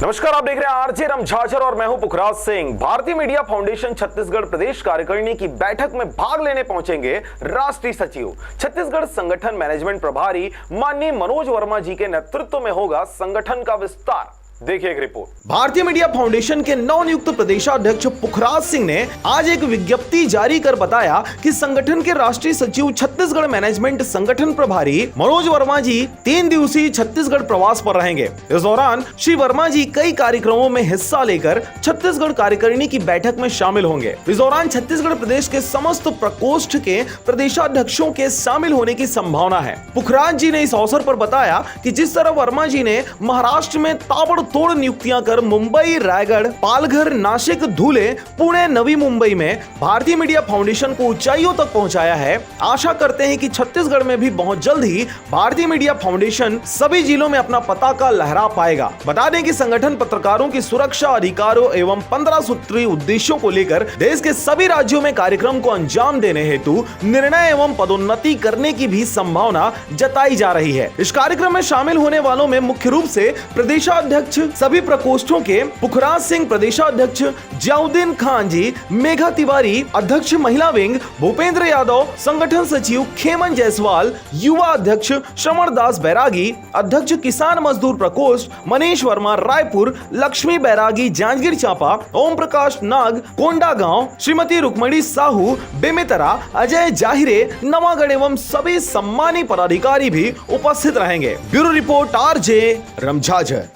नमस्कार, आप देख रहे हैं आरजे रमझाझर और मैं हूं पुखराज सिंह। भारतीय मीडिया फाउंडेशन छत्तीसगढ़ प्रदेश कार्यकारिणी की बैठक में भाग लेने पहुंचेंगे राष्ट्रीय सचिव। छत्तीसगढ़ संगठन मैनेजमेंट प्रभारी माननीय मनोज वर्मा जी के नेतृत्व में होगा संगठन का विस्तार। देखिए एक रिपोर्ट। भारतीय मीडिया फाउंडेशन के नवनियुक्त प्रदेशाध्यक्ष पुखराज सिंह ने आज एक विज्ञप्ति जारी कर बताया कि संगठन के राष्ट्रीय सचिव छत्तीसगढ़ मैनेजमेंट संगठन प्रभारी मनोज वर्मा जी 3 दिवसीय छत्तीसगढ़ प्रवास पर रहेंगे। इस दौरान श्री वर्मा जी कई कार्यक्रमों में हिस्सा लेकर छत्तीसगढ़ कार्यकारिणी की बैठक में शामिल होंगे। इस दौरान छत्तीसगढ़ प्रदेश के समस्त प्रकोष्ठ के प्रदेशाध्यक्षों के शामिल होने की संभावना है। पुखराज जी ने इस अवसर पर बताया कि जिस तरह वर्मा जी ने महाराष्ट्र में ताबड़तोड़ नियुक्तियां कर मुंबई, रायगढ़, पालघर, नासिक, धुले, पुणे, नवी मुंबई में भारतीय मीडिया फाउंडेशन को ऊंचाइयों तक पहुंचाया है, आशा करते हैं कि छत्तीसगढ़ में भी बहुत जल्द ही भारतीय मीडिया फाउंडेशन सभी जिलों में अपना पताका लहरा पाएगा। बता दें कि संगठन पत्रकारों की सुरक्षा, अधिकारों एवं 15 सूत्रीय उद्देश्यों को लेकर देश के सभी राज्यों में कार्यक्रम को अंजाम देने हेतु निर्णय एवं पदोन्नति करने की भी संभावना जताई जा रही है। इस कार्यक्रम में शामिल होने वालों में मुख्य रूप से प्रदेशाध्यक्ष सभी प्रकोष्ठों के पुखराज सिंह, प्रदेशाध्यक्ष जियाउद्दीन खान जी, मेघा तिवारी, अध्यक्ष महिला विंग भूपेंद्र यादव, संगठन सचिव खेमन जायसवाल, युवा अध्यक्ष श्रवण दास बैरागी, अध्यक्ष किसान मजदूर प्रकोष्ठ मनीष वर्मा रायपुर, लक्ष्मी बैरागी जांजगीर चांपा, ओम प्रकाश नाग कोंडागांव, श्रीमती रुक्मणी साहू बेमेतरा, अजय जाहिरे नवागढ़ एवं सभी सम्मानित पदाधिकारी भी उपस्थित रहेंगे। Bureau report, RJ रमझाझर।